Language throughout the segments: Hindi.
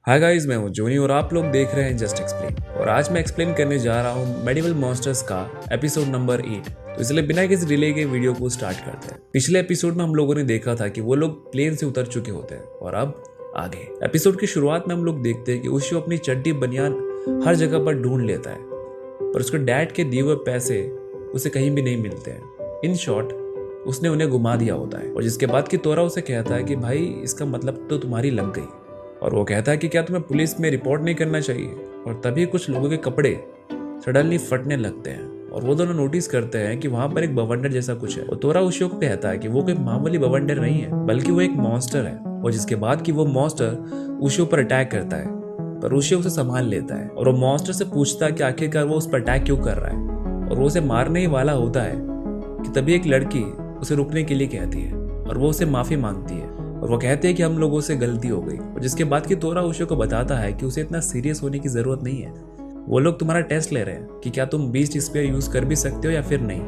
हाय गाइस, मैं हूं जोनी और आप लोग देख रहे हैं जस्ट एक्सप्लेन। और आज मैं एक्सप्लेन करने जा रहा हूं मेडिवल मॉन्स्टर्स का एपिसोड नंबर 8। तो इसलिए बिना किसी डिले के वीडियो को स्टार्ट करते हैं। पिछले एपिसोड में हम लोगों ने देखा था कि वो लोग प्लेन से उतर चुके होते हैं और अब आगे एपिसोड की शुरुआत में हम लोग देखते हैं कि उशो अपनी चड्डी बनियान हर जगह पर ढूंढ लेता है, पर उसके डैड के दिए हुए पैसे उसे कहीं भी नहीं मिलते हैं। इन शॉर्ट, उसने उन्हें घुमा दिया होता है। और जिसके बाद की तोरा उसे कहता है कि भाई इसका मतलब तो तुम्हारी लग गई। और वो कहता है कि क्या तुम्हें पुलिस में रिपोर्ट नहीं करना चाहिए। और तभी कुछ लोगों के कपड़े सडनली फटने लगते हैं और वो दोनों नोटिस करते हैं कि वहां पर एक बवंडर जैसा कुछ है। और तोरा उशो को कहता है कि वो कोई मामूली बवंडर नहीं है, बल्कि वो एक मॉन्स्टर है। और जिसके बाद कि वो मॉन्स्टर उशो पर अटैक करता है, पर उशो उसे संभाल लेता है। और वो मॉन्स्टर से पूछता है कि आखिरकार वो उस पर अटैक क्यों कर रहा है। और वो उसे मारने ही वाला होता है कि तभी एक लड़की उसे रुकने के लिए कहती है और वो उसे माफी मांगती है। और वो कहते हैं कि हम लोगों से गलती हो गई। और जिसके बाद की तोरा उशो को बताता है कि उसे इतना सीरियस होने की जरूरत नहीं है। वो लोग तुम्हारा टेस्ट ले रहे हैं कि क्या तुम बीस्ट स्पेयर यूज कर भी सकते हो या फिर नहीं।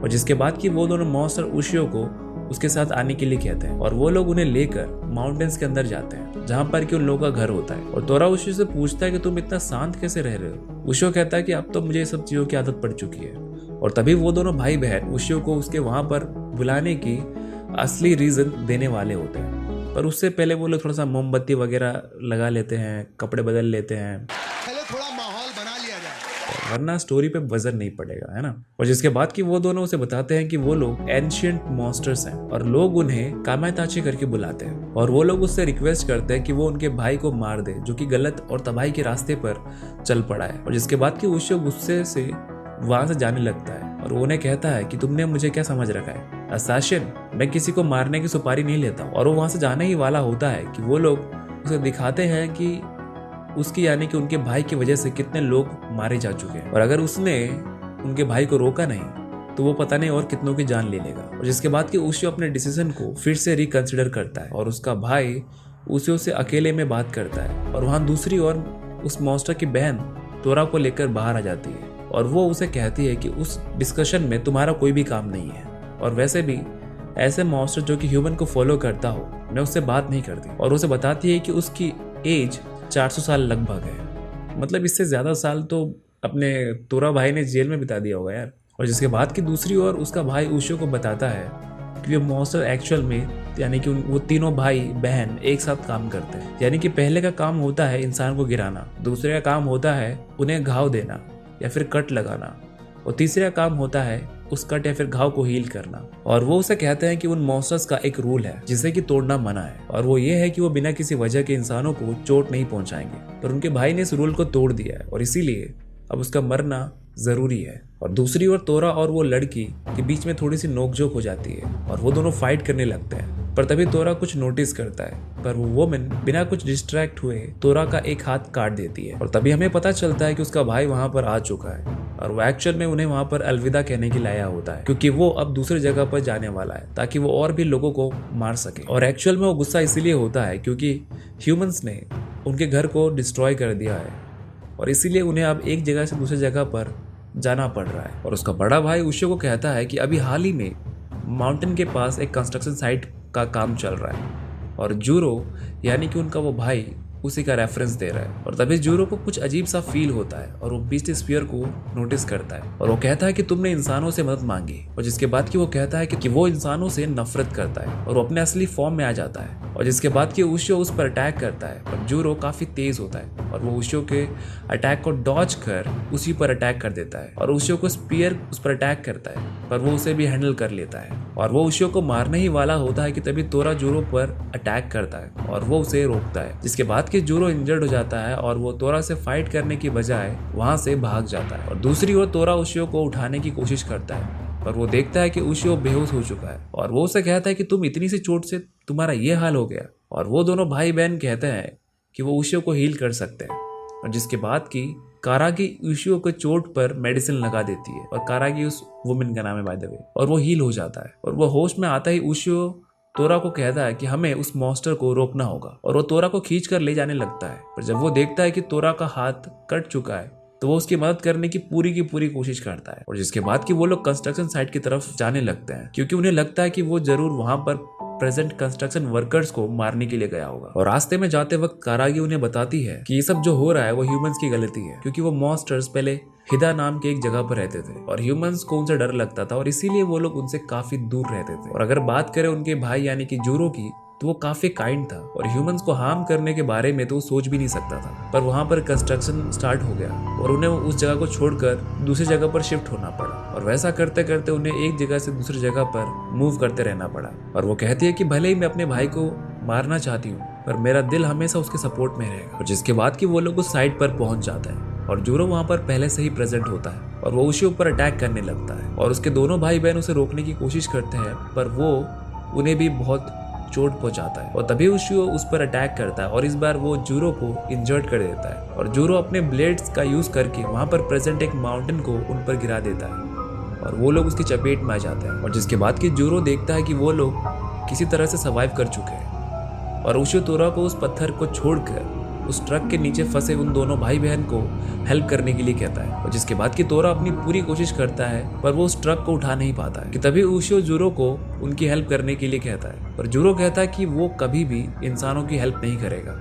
और जिसके बाद कि वो दोनों मॉन्स्टर उशो को उसके साथ आने के लिए कहते हैं और वो लोग उन्हें लेकर माउंटेन्स के अंदर जाते हैं, जहां पर कि उन लोगों का घर होता है। और तोरा उशो से पूछता है कि तुम इतना शांत कैसे रह रहे हो। उशो कहता है कि अब तो मुझे ये सब चीजों की आदत पड़ चुकी है। और तभी वो दोनों भाई बहन उशो को उसके वहां पर बुलाने की असली रीजन देने वाले होते हैं। पर उससे पहले वो लोग थोड़ा सा मोमबत्ती वगैरह लगा लेते हैं, कपड़े बदल लेते हैं, पहले थोड़ा माहौल बना लिया जाए, वरना स्टोरी पे वजन नहीं पड़ेगा, है ना। और जिसके बाद कि वो दोनों उसे बताते हैं कि वो लोग एंशिएंट मॉन्स्टर्स हैं और लोग उन्हें कामाताची करके बुलाते हैं। और वो लोग उससे रिक्वेस्ट करते हैं कि वो उनके भाई को मार दे, जो कि गलत और तबाही के रास्ते पर चल पड़ा है। और जिसके बाद कि उशो गुस्से से वहां से जाने लगता है और वो उन्हें कहता है कि तुमने मुझे क्या समझ रखा है असासिन, मैं किसी को मारने की सुपारी नहीं लेता। और वो वहां से जाने ही वाला होता है कि वो लोग उसे दिखाते हैं कि उसकी यानी कि उनके भाई की वजह से कितने लोग मारे जा चुके हैं। और अगर उसने उनके भाई को रोका नहीं तो वो पता नहीं और कितनों की जान ले लेगा। और जिसके बाद कि उशो अपने डिसीजन को फिर से रिकंसिडर करता है और उसका भाई उशो से अकेले में बात करता है। और वहां दूसरी ओर उस मॉन्स्टर की बहन तोरा को लेकर बाहर आ जाती है और वो उसे कहती है कि उस डिस्कशन में तुम्हारा कोई भी काम नहीं है। और वैसे भी ऐसे मॉन्स्टर जो कि ह्यूमन को फॉलो करता हो, मैं उससे बात नहीं करती। और उसे बताती है कि उसकी एज 400 साल लगभग है। मतलब इससे ज्यादा साल तो अपने तोरा भाई ने जेल में बिता दिया होगा यार। और जिसके बाद की दूसरी ओर उसका भाई उशो को बताता है कि वो मॉन्स्टर एक्चुअल में यानी कि वो तीनों भाई बहन एक साथ काम करते हैं। यानी कि पहले का काम होता है इंसान को गिराना, दूसरे का काम होता है उन्हें घाव देना या फिर कट लगाना, और तीसरा काम होता है उस कट या फिर घाव को हील करना। और वो उसे कहते हैं कि उन मॉन्स्टर्स का एक रूल है जिसे कि तोड़ना मना है, और वो ये है कि वो बिना किसी वजह के इंसानों को चोट नहीं पहुंचाएंगे। पर उनके भाई ने इस रूल को तोड़ दिया है और इसीलिए अब उसका मरना जरूरी है। और दूसरी ओर तोरा और वो लड़की के बीच में थोड़ी सी नोकझोंक हो जाती है और वो दोनों फाइट करने लगते हैं। पर तभी तोरा कुछ नोटिस करता है, पर वो वोमेन बिना कुछ डिस्ट्रैक्ट हुए तोरा का एक हाथ काट देती है। और तभी हमें पता चलता है कि उसका भाई वहां पर आ चुका है और वो एक्चुअल में उन्हें वहां पर अलविदा कहने के लिए आया होता है, क्योंकि वो अब दूसरी जगह पर जाने वाला है ताकि वो और भी लोगों को मार सके। और एक्चुअल में वो गुस्सा इसीलिए होता है क्योंकि ह्यूमंस ने उनके घर को डिस्ट्रॉय कर दिया है और इसीलिए उन्हें अब एक जगह से दूसरी जगह पर जाना पड़ रहा है। और उसका बड़ा भाई उशो को कहता है कि अभी हाल ही में माउंटेन के पास एक कंस्ट्रक्शन साइट का काम चल रहा है और जूरो यानी कि उनका वो भाई उसी का रेफरेंस दे रहा है। और तभी जूरो को कुछ अजीब सा फील होता है और वो बीस्ट स्फीयर को नोटिस करता है और वो कहता है कि तुमने इंसानों से मदद मांगी। और जिसके बाद कि वो कहता है कि वो इंसानों से नफरत करता है और वो अपने असली फॉर्म में आ जाता है। और जिसके बाद कि उशो उस पर अटैक करता है, पर जूरो काफी तेज होता है और वो उशो के अटैक को डॉज कर उसी पर अटैक कर देता है। और उशो को स्पीयर उस पर अटैक करता है, पर वो उसे भी हैंडल कर लेता है और वो उशो को मारने ही वाला होता है कि तभी तोरा जूरो पर अटैक करता है और वो उसे रोकता है। जिसके बाद कि जूरो इंजर्ड हो जाता है और वो तोरा से फाइट करने की बजाय वहां से भाग जाता है। और दूसरी ओर तोरा उशो को उठाने की कोशिश करता है, पर वो देखता है कि उशो बेहोश हो चुका है और वो उसे कहता है कि तुम इतनी सी चोट से तुम्हारा ये हाल हो गया। और वो दोनों भाई बहन कहते हैं कि वो उशो को हील कर सकते हैं। और जिसके बाद की कारागी उशो को चोट पर मेडिसिन लगा देती है और कारागी उस वुमेन का नाम है बाय द वे, और वो हील हो जाता है। और वो होश में आता ही उशो तोरा को कहता है कि हमें उस मॉन्स्टर को रोकना होगा और वो तोरा को खींच कर ले जाने लगता है। पर जब वो देखता है कि तोरा का हाथ कट चुका है तो वो उसकी मदद करने की पूरी कोशिश करता है। और जिसके बाद कि वो लोग कंस्ट्रक्शन साइट की तरफ जाने लगते हैं क्योंकि उन्हें लगता है कि वो जरूर वहां पर प्रेजेंट कंस्ट्रक्शन वर्कर्स को मारने के लिए गया होगा। और रास्ते में जाते वक्त कारागी उन्हें बताती है कि ये सब जो हो रहा है वो ह्यूमंस की गलती है, क्योंकि वो मॉन्स्टर्स पहले हिदा नाम के एक जगह पर रहते थे और ह्यूमंस को उनसे डर लगता था और इसीलिए वो लोग उनसे काफी दूर रहते थे। और अगर बात करें उनके भाई यानी कि जूरो की, तो वो काफी काइंड था और ह्यूमंस को हार्म करने के बारे में तो वो सोच भी नहीं सकता था। पर वहां पर कंस्ट्रक्शन स्टार्ट हो गया और उन्हें उस जगह को छोड़कर दूसरी जगह पर शिफ्ट होना पड़ा और वैसा करते करते उन्हें एक जगह से दूसरी जगह पर मूव करते रहना पड़ा। और वो कहती है कि भले ही मैं अपने भाई को मारना चाहती हूँ पर मेरा दिल हमेशा उसके सपोर्ट में रहेगा। और जिसके बाद कि वो लोग उस साइड पर पहुंच जाता है और जूरो वहां पर पहले से ही प्रेजेंट होता है और वो उसी ऊपर अटैक करने लगता है और उसके दोनों भाई बहन उसे रोकने की कोशिश करते हैं पर वो उन्हें भी बहुत चोट पहुंचाता है और तभी उशियो उस पर अटैक करता है और इस बार वो जूरो को इंजर्ड कर देता है और जूरो अपने ब्लेड्स का यूज करके वहां पर प्रेजेंट एक माउंटेन को उन पर गिरा देता है और वो लोग उसकी चपेट में आ जाते हैं। और जिसके बाद कि जूरो देखता है कि वो लोग किसी तरह से सर्वाइव कर चुके हैं और उशियो तोरा को उस पत्थर को छोड़कर उस ट्रक के नीचे फंसे उन दोनों भाई बहन को हेल्प करने के लिए कहता है। और जिसके बाद कि तोरा अपनी पूरी कोशिश करता है पर वो उस ट्रक को उठा नहीं पाता है कि तभी उशियो जूरो को उनकी हेल्प करने के लिए कहता है। पर जूरो कहता है कि वो कभी भी इंसानों की हेल्प नहीं करेगा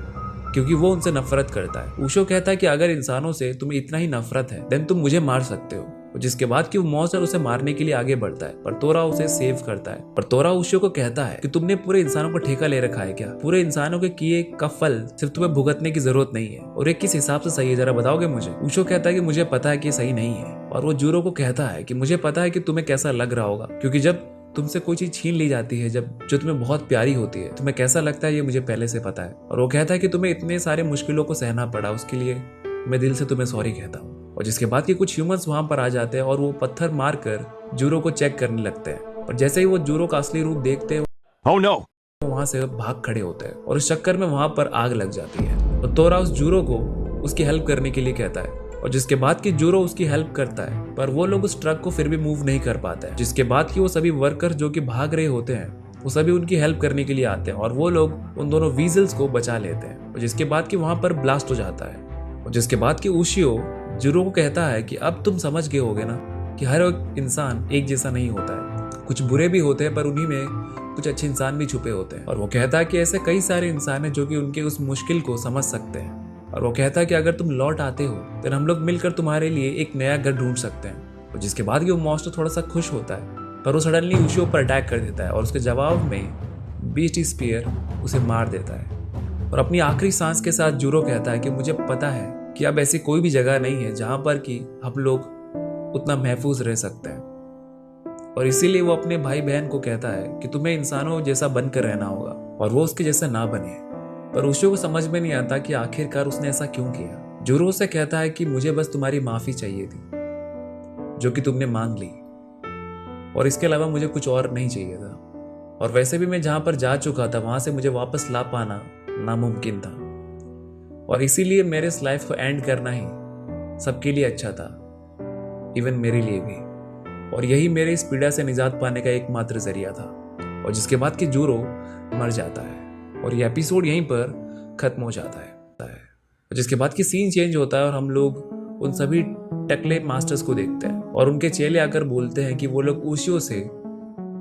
क्योंकि वो उनसे नफरत करता है। उशियो कहता है कि अगर इंसानों से तुम्हें इतना ही नफरत है देन तुम मुझे मार सकते हो। जिसके बाद कि वो मॉन्स्टर उसे मारने के लिए आगे बढ़ता है पर तोरा उसे सेव करता है। पर तोरा उशियो को कहता है कि तुमने पूरे इंसानों को ठेका ले रखा है क्या? पूरे इंसानों के किए का फल सिर्फ तुम्हें भुगतने की जरूरत नहीं है और ये किस हिसाब से सही है जरा बताओगे मुझे? उशियो कहता है कि मुझे पता है कि सही नहीं है और वो जूरो को कहता है कि मुझे पता है कि तुम्हें कैसा लग रहा होगा क्योंकि जब तुमसे कोई चीज छीन ली जाती है जब जो तुम्हें बहुत प्यारी होती है तुम्हें कैसा लगता है ये मुझे पहले से पता है। और वो कहता है कि तुम्हें इतने सारे मुश्किलों को सहना पड़ा उसके लिए मैं दिल से तुम्हें सॉरी कहता हूँ। और जिसके बाद कि कुछ ह्यूमंस वहां पर आ जाते हैं और वो पत्थर मारकर जूरो को चेक करने लगते हैं और जैसे ही वो जूरो का असली रूप देखते हैं वहां से भाग खड़े होते हैं और इस चक्कर में वहां पर आग लग जाती है और तोरा उस जूरो को उसकी हेल्प करने के लिए कहता है। और जिसके बाद कि जूरो उसकी हेल्प करता है पर वो लोग उस ट्रक को फिर भी मूव नहीं कर पाते हैं। जिसके बाद कि वो सभी वर्कर जो कि भाग रहे होते हैं वो सभी उनकी हेल्प करने के लिए आते हैं और वो लोग उन दोनों वीजल्स को बचा लेते हैं। और जिसके बाद कि वहां पर ब्लास्ट हो जाता है और जिसके बाद कि उशियो जूरो को कहता है कि अब तुम समझ गए होगे ना कि हर एक इंसान एक जैसा नहीं होता है, कुछ बुरे भी होते हैं पर उन्हीं में कुछ अच्छे इंसान भी छुपे होते हैं। और वो कहता है कि ऐसे कई सारे इंसान हैं जो कि उनके उस मुश्किल को समझ सकते हैं। और वो कहता है कि अगर तुम लौट आते हो तो हम लोग मिलकर तुम्हारे लिए एक नया घर ढूंढ सकते हैं। और जिसके बाद वो मॉन्स्टर थोड़ा सा खुश होता है पर वो सडनली उशियो पर अटैक कर देता है और उसके जवाब में बीस्ट स्पीयर उसे मार देता है। और अपनी आखिरी सांस के साथ जूरो कहता है कि मुझे पता है कि अब ऐसी कोई भी जगह नहीं है जहां पर कि हम लोग उतना महफूज रह सकते हैं। और इसीलिए वो अपने भाई बहन को कहता है कि तुम्हें इंसानों जैसा बनकर रहना होगा और वो उसके जैसा ना बने। पर उशियो को समझ में नहीं आता कि आखिरकार उसने ऐसा क्यों किया। जूरो से कहता है कि मुझे बस तुम्हारी माफी चाहिए थी जो कि तुमने मांग ली और इसके अलावा मुझे कुछ और नहीं चाहिए था। और वैसे भी मैं जहां पर जा चुका था वहां से मुझे वापस ला पाना नामुमकिन था और इसीलिए मेरे इस लाइफ को एंड करना ही सबके लिए अच्छा था, इवन मेरे लिए भी। और यही मेरे इस पीड़ा से निजात पाने का एकमात्र जरिया था। और जिसके बाद कि जूरो मर जाता है और ये एपिसोड यहीं पर खत्म हो जाता है। जिसके बाद कि सीन चेंज होता है और हम लोग उन सभी टकले मास्टर्स को देखते हैं और उनके चेले आकर बोलते हैं कि वो लोग उशियो से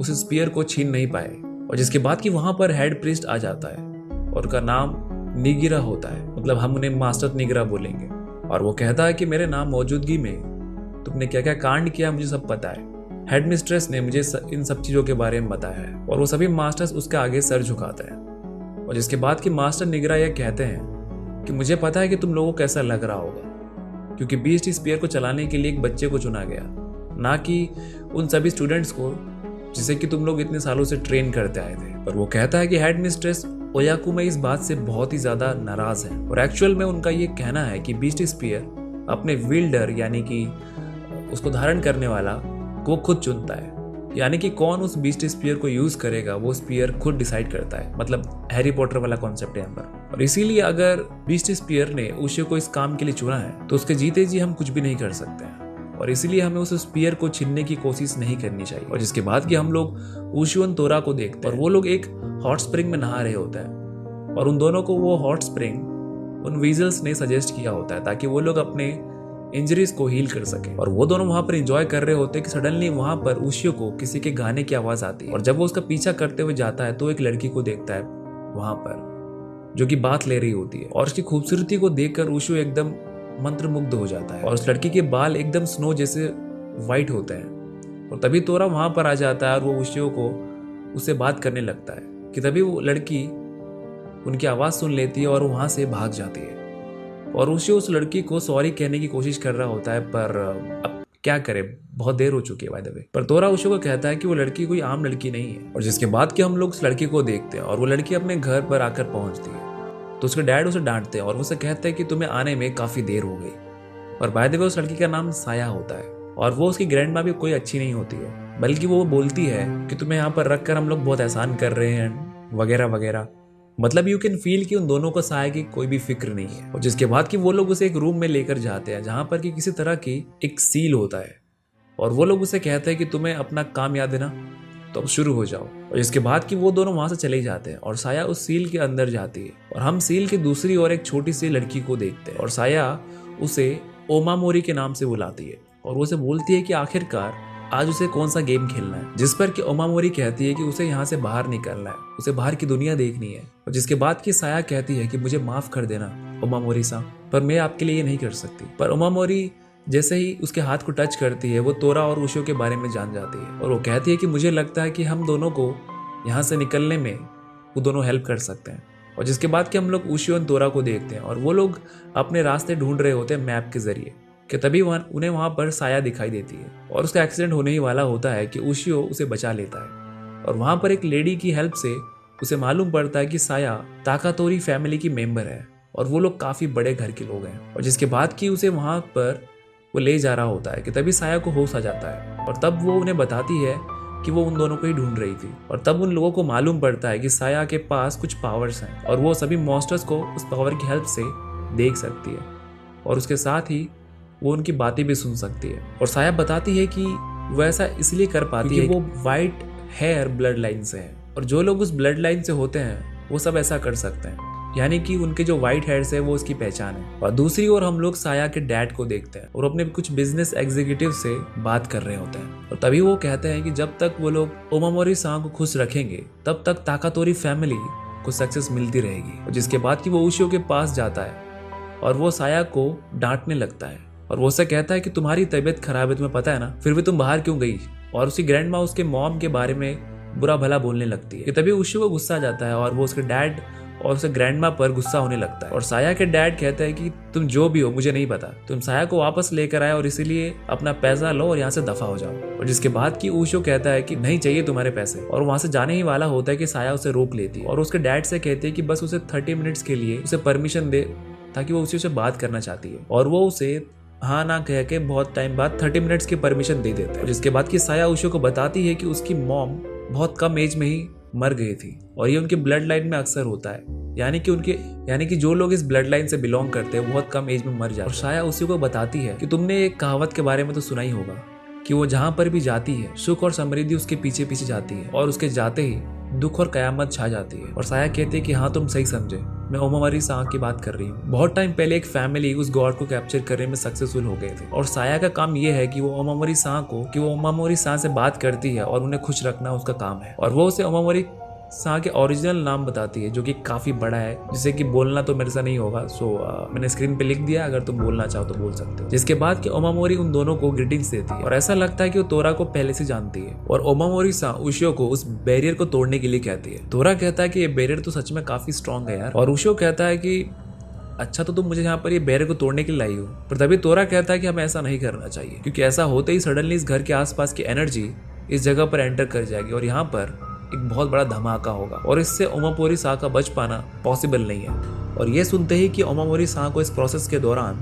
उस स्पीयर को छीन नहीं पाए। और जिसके बाद कि वहां पर हेड प्रीस्ट आ जाता है और उनका नाम निगिरा होता है, मतलब हम उन्हें मास्टर निगिरा बोलेंगे। और वो कहता है कि मेरे नाम मौजूदगी में तुमने क्या क्या कांड किया मुझे सब पता है। हेड मिस्ट्रेस ने मुझे इन सब चीजों के बारे में बताया है। और वो सभी मास्टर्स उसके आगे सर झुकाते हैं। और जिसके बाद कि मास्टर निगिरा यह कहते हैं कि मुझे पता है कि तुम लोगों को कैसा लग रहा होगा क्योंकि बीस्ट स्पीयर को चलाने के लिए एक बच्चे को चुना गया, ना कि उन सभी स्टूडेंट्स को जिसे कि तुम लोग इतने सालों से ट्रेन करते आए थे। पर वो कहता है कि हेड मिस्ट्रेस ओयाकुमे इस बात से बहुत ही ज्यादा नाराज है और एक्चुअल में उनका ये कहना है कि बीस्ट स्पीयर अपने विल्डर यानी कि उसको धारण करने वाला को खुद चुनता है, यानी कि कौन उस बीस्ट स्पीयर को यूज करेगा वो स्पीयर खुद डिसाइड करता है। मतलब हैरी पॉटर वाला कॉन्सेप्ट है यहाँ पर। और इसीलिए अगर बीस्ट स्पीयर ने उशियो को इस काम के लिए चुना है तो उसके जीते जी हम कुछ भी नहीं कर सकते हैं और इसीलिए हमें उस स्पीयर को छीनने की कोशिश नहीं करनी चाहिए। और जिसके बाद कि हम लोग उशियो और तोरा को देखते हैं और वो लोग एक हॉट स्प्रिंग में नहा रहे होते हैं और उन दोनों को वो हॉट स्प्रिंग उन वीजल्स ने सजेस्ट किया होता है ताकि वो लोग अपने इंजरीज को हील कर सके। और वो दोनों वहां पर एंजॉय कर रहे होते कि सडनली वहां पर उशियो को किसी के गाने की आवाज आती है और जब वो उसका पीछा करते हुए जाता है तो एक लड़की को देखता है वहां पर जो कि बात ले रही होती है और उसकी खूबसूरती को देखकर उशियो एकदम मंत्रमुग्ध हो जाता है और उस लड़की के बाल एकदम स्नो जैसे व्हाइट होते हैं। और तभी तोरा वहां पर आ जाता है और वो उशियो को उससे बात करने लगता है कि तभी वो लड़की उनकी आवाज सुन लेती है और वहां से भाग जाती है। और उशियो उस लड़की को सॉरी कहने की कोशिश कर रहा होता है पर अब क्या करे, बहुत देर हो चुकी है बाय द वे। पर तोरा उशियो को कहता है कि वो लड़की कोई आम लड़की नहीं है। और जिसके बाद कि हम लोग उस लड़की को देखते हैं और वो लड़की अपने घर पर आकर पहुंचती है तो उसके डैड उसे डांटते हैं और उसे कहते हैं कि तुम्हें आने में काफी देर हो गई। और बाय द वे उस लड़की का नाम साया होता है और वो उसकी ग्रैंड माँ भी कोई अच्छी नहीं होती है, बल्कि वो बोलती है कि तुम्हें यहाँ पर रखकर हम लोग बहुत एहसान कर रहे हैं वगैरह वगैरह। मतलब यू कैन फील कि उन दोनों को साया की कोई भी फिक्र नहीं है। और जिसके बाद कि वो लोग उसे एक रूम में लेकर जाते हैं जहां पर कि किसी तरह की एक सील होता है और वो लोग उसे कहते हैं कि तुम्हें अपना काम याद है ना, तो अब शुरू हो जाओ। और इसके बाद कि वो दोनों वहां से चले जाते हैं और साया उस सील के अंदर जाती है और हम सील की दूसरी ओर एक छोटी सी लड़की को देखते हैं और साया उसे ओमामोरी के नाम से बुलाती है और वो उसे बोलती है कि आखिरकार आज उसे कौन सा गेम खेलना है। जिस पर कि ओमामोरी कहती है कि उसे यहाँ से बाहर निकलना है, उसे बाहर की दुनिया देखनी है। और जिसके बाद कि साया कहती है कि मुझे माफ कर देना ओमामोरी सा, पर मैं आपके लिए ये नहीं कर सकती। पर ओमामोरी जैसे ही उसके हाथ को टच करती है वो तोरा और उशियो के बारे में जान जाती है और वो कहती है कि मुझे लगता है कि हम दोनों को यहाँ से निकलने में वो दोनों हेल्प कर सकते हैं। और जिसके बाद कि हम लोग उशियो और तोरा को देखते हैं और वो लोग अपने रास्ते ढूंढ रहे होते हैं मैप के जरिए कि तभी उन्हें वहां पर साया दिखाई देती है और उसका एक्सीडेंट होने ही वाला होता है कि उशियो उसे बचा लेता है। और वहां पर एक लेडी की हेल्प से उसे मालूम पड़ता है कि साया ताकातोरी फैमिली की मेंबर है और वो लोग काफी बड़े घर के लोग हैं। और जिसके बाद कि उसे वहां पर वो ले जा रहा होता है कि तभी साया को होश आ जाता है और तब वो उन्हें बताती है कि वो उन दोनों को ही ढूंढ रही थी। और तब उन लोगों को मालूम पड़ता है कि साया के पास कुछ पावर्स हैं और वो सभी मॉन्स्टर्स को उस पावर की हेल्प से देख सकती है और उसके साथ ही वो उनकी बातें भी सुन सकती है। और साया बताती है कि वो ऐसा इसलिए कर पाती है कि वो वाइट हेयर ब्लड लाइन से है और जो लोग उस ब्लड लाइन से होते हैं वो सब ऐसा कर सकते हैं, यानी कि उनके जो व्हाइट हेयर्स है वो उसकी पहचान है। और दूसरी ओर हम लोग साया के डैड को देखते हैं और अपने कुछ बिजनेस एग्जीक्यूटिव से बात कर रहे होते हैं और तभी वो कहते हैं कि जब तक वो लोग ओमामोरी सांग को खुश रखेंगे तब तक ताकातोरी फैमिली को सक्सेस मिलती रहेगी। और जिसके बाद कि वो उशियो के पास जाता है और वो साया को डांटने लगता है और वो उसे कहता है कि तुम्हारी तबीयत खराब है, तुम्हें पता है ना, फिर भी तुम बाहर क्यों गई। और उसकी ग्रैंड माँ उसके मॉम के बारे में बुरा भला बोलने लगती है कि तभी उशियो को गुस्सा आ जाता है और वो उसके डैड और उसे ग्रैंड माँ पर गुस्सा होने लगता है। और साया के डैड कहते हैं कि तुम जो भी हो मुझे नहीं पता, तुम साया को वापस लेकर आए और इसीलिए अपना पैसा लो और यहाँ से दफा हो जाओ। और जिसके बाद कि उशियो कहता है कि नहीं चाहिए तुम्हारे पैसे और वहां से जाने ही वाला होता है कि साया उसे रोक लेती है और उसके डैड से कहते हैं कि बस उसे 30 मिनट्स के लिए उसे परमिशन दे ताकि वो उसी से बात करना चाहती है। और वो उसे हाँ ना कह के बहुत टाइम बाद 30 मिनट्स की परमिशन दे देता है। जिसके बाद कि साया उशियो को बताती है कि उसकी मॉम बहुत कम एज में ही मर गई थी और ये उनके ब्लड लाइन में अक्सर होता है, यानी कि जो लोग इस ब्लड लाइन से बिलोंग करते हैं वो बहुत कम एज में मर जाते हैं। और साया उसी को बताती है कि तुमने एक कहावत के बारे में तो सुना ही होगा कि वो जहाँ पर भी जाती है सुख और समृद्धि उसके पीछे पीछे जाती है और उसके जाते ही दुख और कयामत छा जाती है। और साया कहते हैं कि हाँ तुम सही समझे, मैं ओमामोरी सांग की बात कर रही हूँ। बहुत टाइम पहले एक फैमिली उस गॉड को कैप्चर करने में सक्सेसफुल हो गए थे और साया का काम ये है कि वो ओमामोरी सांग से बात करती है और उन्हें खुश रखना उसका काम है। और वो उसे ओमामोरी सांग के ओरिजिनल नाम बताती है जो कि काफी बड़ा है, जिसे कि बोलना तो मेरे से नहीं होगा, मैंने स्क्रीन पे लिख दिया, अगर तुम बोलना चाहो तो बोल सकते हो। जिसके बाद कि ओमामोरी उन दोनों को ग्रीटिंग्स देती है और ऐसा लगता है कि वो तोरा को पहले से जानती है। और ओमामोरी सांग उशियो को उस बैरियर को तोड़ने के लिए कहती है। तोरा कहता है कि ये बैरियर तो सच में काफी स्ट्रॉन्ग है यार। और उशियो कहता है कि अच्छा तो तुम मुझे यहाँ पर ये बैरियर को तोड़ने के लिए लाई हो। पर तभी तोरा कहता है कि हमें ऐसा नहीं करना चाहिए क्योंकि ऐसा होते ही सडनली इस घर के आसपास की एनर्जी इस जगह पर एंटर कर जाएगी और यहाँ पर एक बहुत बड़ा धमाका होगा और इससे ओमामोरी सांग का बच पाना पॉसिबल नहीं है। और ये सुनते ही कि ओमामोरी सांग को इस प्रोसेस के दौरान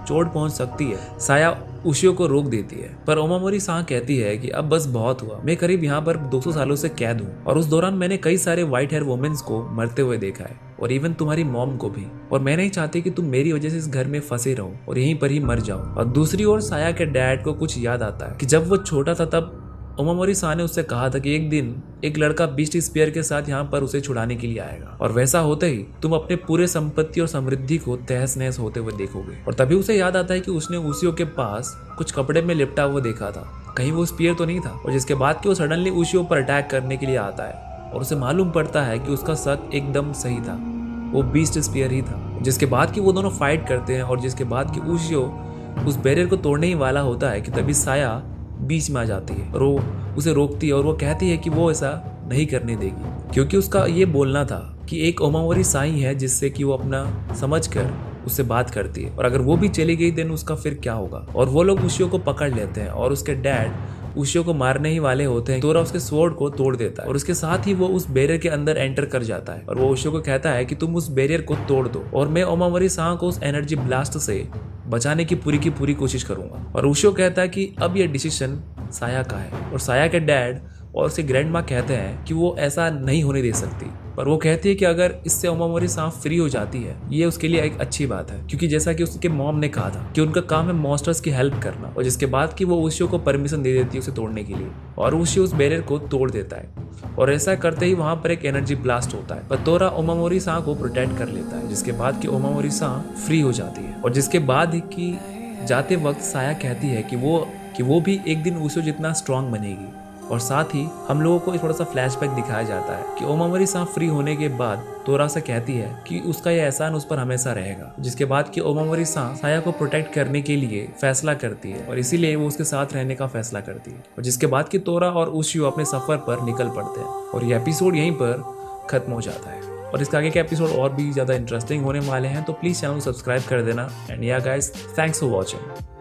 चोट पहुंच सकती है, साया उशियो को रोक देती है। पर ओमामोरी सांग कहती है कि अब बस बहुत हुआ, मैं करीब यहाँ पर 200 सालों से कैद हूँ और उस दौरान मैंने कई सारे व्हाइट हेयर वुमेन्स को मरते हुए देखा है और इवन तुम्हारी मॉम को भी, और मैं नहीं चाहती कि तुम मेरी वजह से इस घर में फंसे रहो और यहीं पर ही मर जाओ। और दूसरी ओर साया के डैड को कुछ याद आता है कि जब वो छोटा था तब ओमामोरी सान ने उससे कहा था कि एक दिन एक लड़का बीस्ट स्पीयर के साथ यहाँ पर उसे छुड़ाने के लिए आएगा और वैसा होते ही तुम अपने पूरे संपत्ति और समृद्धि को तहस नहस होते हुए देखोगे। और तभी उसे याद आता है कि उसने उशियो के पास कुछ कपड़े में लिपटा हुआ देखा था, कहीं वो स्पीयर तो नहीं था। और जिसके बाद कि वो सडनली उशियो पर अटैक करने के लिए आता है और उसे मालूम पड़ता है कि उसका शक एकदम सही था, वो बीस्ट स्पीयर ही था। जिसके बाद कि वो दोनों फाइट करते हैं और जिसके बाद कि उशियो उस बैरियर को तोड़ने ही वाला होता है कि तभी साया बीच में आ जाती है और वो उसे रोकती है और वो कहती है कि वो ऐसा नहीं करने देगी, क्योंकि उसका ये बोलना था कि एक ओमामोरी साई है जिससे कि वो अपना समझकर उससे बात करती है, और अगर वो भी चली गई देन उसका फिर क्या होगा। और वो लोग उशियो को पकड़ लेते हैं और उसके डैड उशियो को मारने ही वाले होते हैं। तोरा उसके स्वॉर्ड को तोड़ देता है और उसके साथ ही वो उस बैरियर के अंदर एंटर कर जाता है और वो उशियो को कहता है कि तुम उस बैरियर को तोड़ दो और मैं ओमामोरी सान को उस एनर्जी ब्लास्ट से बचाने की पूरी कोशिश करूंगा। और उशियो कहता है कि अब ये डिसीजन साया का है और साया के डैड और उसके ग्रैंड माँ कहते हैं कि वो ऐसा नहीं होने दे सकती, पर वो कहती है कि अगर इससे ओमामोरी सान फ्री हो जाती है ये उसके लिए एक अच्छी बात है, क्योंकि जैसा कि उसके मॉम ने कहा था कि उनका काम है मॉन्स्टर्स की हेल्प करना। और जिसके बाद कि वो उशियो को परमिशन दे देती है उसे तोड़ने के लिए और उशियो उस बैरियर को तोड़ देता है और ऐसा करते ही वहां पर एक एनर्जी ब्लास्ट होता है, पर तोरा ओमामोरी सान को प्रोटेक्ट कर लेता है। जिसके बाद कि ओमामोरी सान फ्री हो जाती है और जिसके बाद ही कि जाते वक्त साया कहती है कि वो भी एक दिन उशियो जितना स्ट्रांग बनेगी। और साथ ही हम लोगों को थोड़ा सा फ्लैशबैक दिखाया जाता है कि ओमामोरी सान फ्री होने के बाद तोरा से कहती है कि उसका यह एहसान उस पर हमेशा रहेगा। जिसके बाद कि ओमामोरी सान साया को प्रोटेक्ट करने के लिए फैसला करती है और इसीलिए वो उसके साथ रहने का फैसला करती है। और जिसके बाद कि तोरा और उशियो अपने सफर पर निकल पड़ते हैं और ये एपिसोड यहीं पर खत्म हो जाता है। और इसके आगे के एपिसोड और भी ज़्यादा इंटरेस्टिंग होने वाले हैं, तो प्लीज़ चैनल को सब्सक्राइब कर देना। एंड या गाइस, थैंक्स फॉर वॉचिंग।